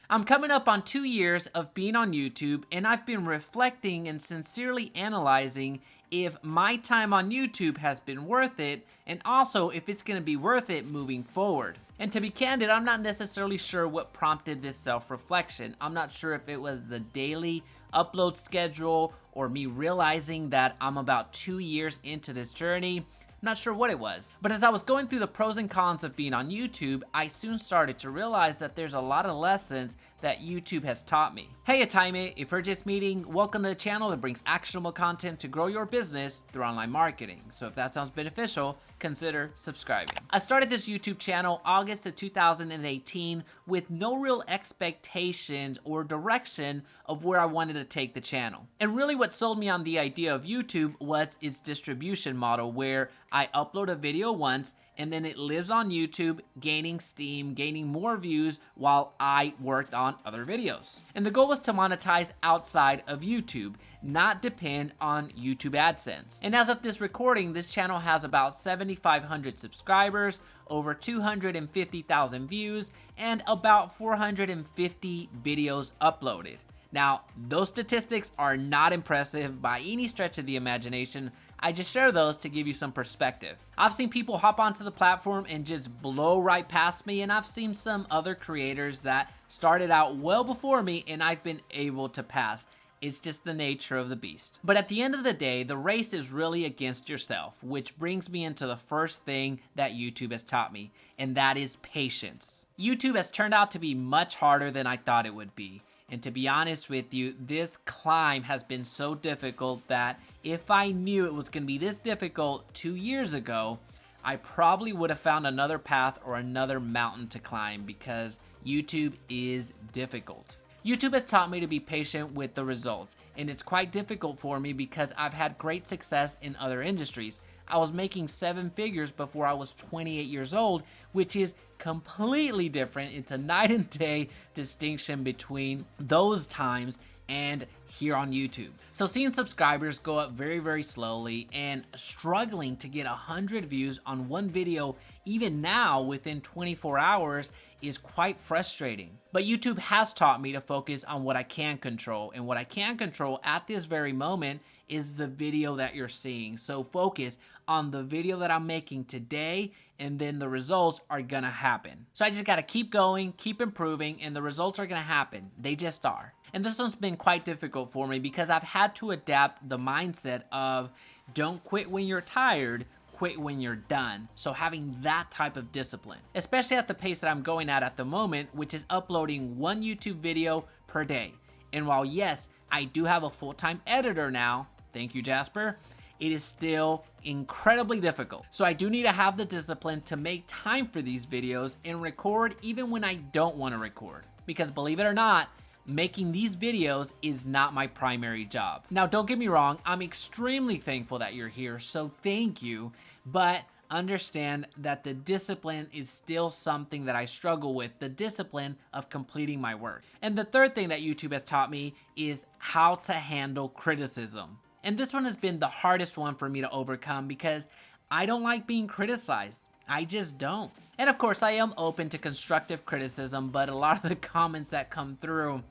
I'm coming up on 2 years of being on YouTube, and I've been reflecting and sincerely analyzing if my time on YouTube has been worth it, and also if it's going to be worth it moving forward. And to be candid, I'm not necessarily sure what prompted this self-reflection. I'm not sure if it was the daily upload schedule or me realizing that I'm about 2 years into this journey. I'm not sure what it was. But as I was going through the pros and cons of being on YouTube, I soon started to realize that there's a lot of lessons that YouTube has taught me. Hey Atime, if you're just meeting, welcome to the channel that brings actionable content to grow your business through online marketing. So if that sounds beneficial, consider subscribing. I started this YouTube channel August of 2018 with no real expectations or direction of where I wanted to take the channel. And really what sold me on the idea of YouTube was its distribution model, where I upload a video once and then it lives on YouTube, gaining steam, gaining more views while I worked on other videos. And the goal was to monetize outside of YouTube, not depend on YouTube AdSense. And as of this recording, this channel has about 7,500 subscribers, over 250,000 views, and about 450 videos uploaded. Now, those statistics are not impressive by any stretch of the imagination. I just share those to give you some perspective. I've seen people hop onto the platform and just blow right past me, and I've seen some other creators that started out well before me and I've been able to pass. It's just the nature of the beast. But at the end of the day, the race is really against yourself, which brings me into the first thing that YouTube has taught me, and that is patience. YouTube has turned out to be much harder than I thought it would be. And to be honest with you, this climb has been so difficult that if I knew it was going to be this difficult 2 years ago, I probably would have found another path or another mountain to climb, because YouTube is difficult. YouTube has taught me to be patient with the results, and it's quite difficult for me because I've had great success in other industries. I was making 7 figures before I was 28 years old, which is completely different. It's a night and day distinction between those times and here on YouTube. So seeing subscribers go up very, very slowly and struggling to get 100 views on one video, even now within 24 hours, is quite frustrating. But YouTube has taught me to focus on what I can control, and what I can control at this very moment is the video that you're seeing. So focus on the video that I'm making today, and then the results are gonna happen. So I just gotta keep going, keep improving, and the results are gonna happen. They just are. And this one's been quite difficult for me because I've had to adapt the mindset of don't quit when you're tired, quit when you're done. So having that type of discipline, especially at the pace that I'm going at the moment, which is uploading 1 YouTube video per day. And while yes, I do have a full-time editor now, thank you Jasper, it is still incredibly difficult. So I do need to have the discipline to make time for these videos and record even when I don't want to record. Because believe it or not, making these videos is not my primary job. Now, don't get me wrong, I'm extremely thankful that you're here, so thank you, but understand that the discipline is still something that I struggle with, the discipline of completing my work. And the third thing that YouTube has taught me is how to handle criticism. And this one has been the hardest one for me to overcome because I don't like being criticized. I just don't. And of course, I am open to constructive criticism, but a lot of the comments that come through,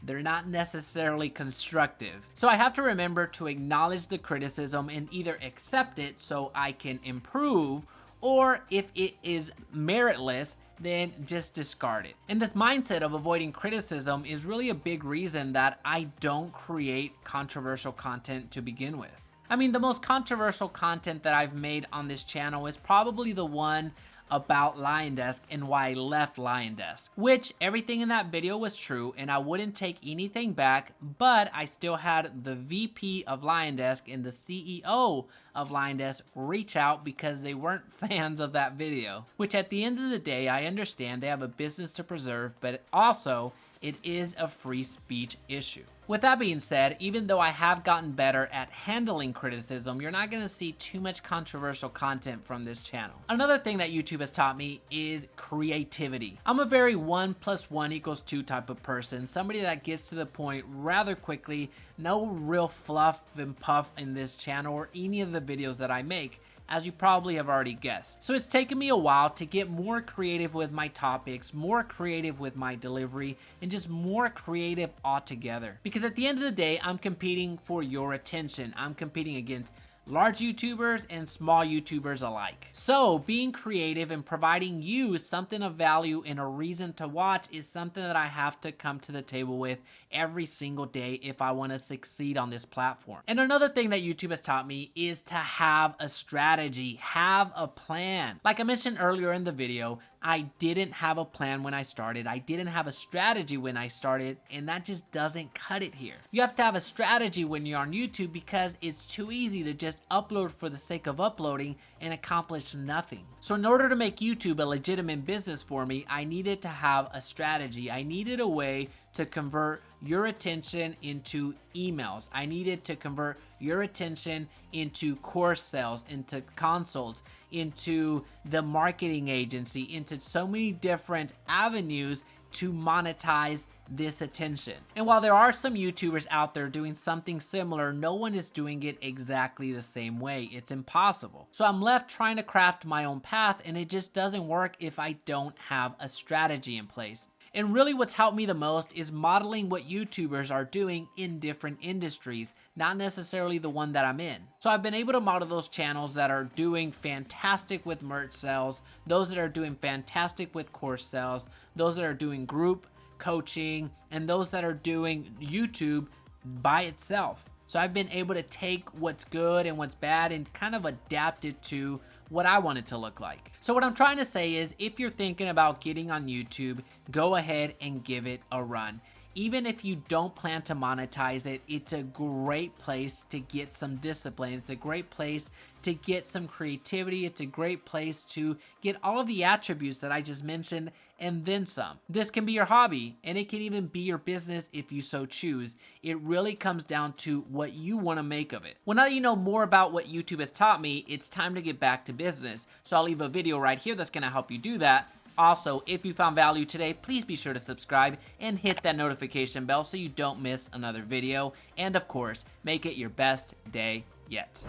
they're not necessarily constructive. So I have to remember to acknowledge the criticism and either accept it so I can improve, or if it is meritless, then just discard it. And this mindset of avoiding criticism is really a big reason that I don't create controversial content to begin with. I mean, the most controversial content that I've made on this channel is probably the one about LionDesk and why I left LionDesk, which everything in that video was true and I wouldn't take anything back, but I still had the VP of LionDesk and the CEO of LionDesk reach out because they weren't fans of that video, which at the end of the day, I understand they have a business to preserve, but also it is a free speech issue. With that being said, even though I have gotten better at handling criticism, you're not gonna see too much controversial content from this channel. Another thing that YouTube has taught me is creativity. I'm a very 1 + 1 = 2 type of person, somebody that gets to the point rather quickly, no real fluff and puff in this channel or any of the videos that I make. as you probably have already guessed. So it's taken me a while to get more creative with my topics, more creative with my delivery, and just more creative altogether. Because at the end of the day, I'm competing for your attention. I'm competing against large YouTubers and small YouTubers alike. So being creative and providing you something of value and a reason to watch is something that I have to come to the table with every single day if I want to succeed on this platform. And another thing that YouTube has taught me is to have a strategy, have a plan. Like I mentioned earlier in the video, I didn't have a plan when I started. I didn't have a strategy when I started, and that just doesn't cut it here. You have to have a strategy when you're on YouTube because it's too easy to just upload for the sake of uploading and accomplish nothing. So in order to make YouTube a legitimate business for me, I needed to have a strategy. I needed a way to convert your attention into emails. I needed to convert your attention into course sales, into consults, into the marketing agency, into so many different avenues to monetize this attention. And while there are some YouTubers out there doing something similar, no one is doing it exactly the same way. It's impossible. So I'm left trying to craft my own path, and it just doesn't work if I don't have a strategy in place. And really what's helped me the most is modeling what YouTubers are doing in different industries, not necessarily the one that I'm in. So I've been able to model those channels that are doing fantastic with merch sales, those that are doing fantastic with course sales, those that are doing group coaching, and those that are doing YouTube by itself. So I've been able to take what's good and what's bad and kind of adapt it to what I want it to look like. So what I'm trying to say is, if you're thinking about getting on YouTube, go ahead and give it a run. Even if you don't plan to monetize it, it's a great place to get some discipline. It's a great place to get some creativity. It's a great place to get all of the attributes that I just mentioned and then some. This can be your hobby, and it can even be your business if you so choose. It really comes down to what you want to make of it. Well, now that you know more about what YouTube has taught me, it's time to get back to business. So I'll leave a video right here that's going to help you do that. Also, if you found value today, please be sure to subscribe and hit that notification bell so you don't miss another video. And of course, make it your best day yet.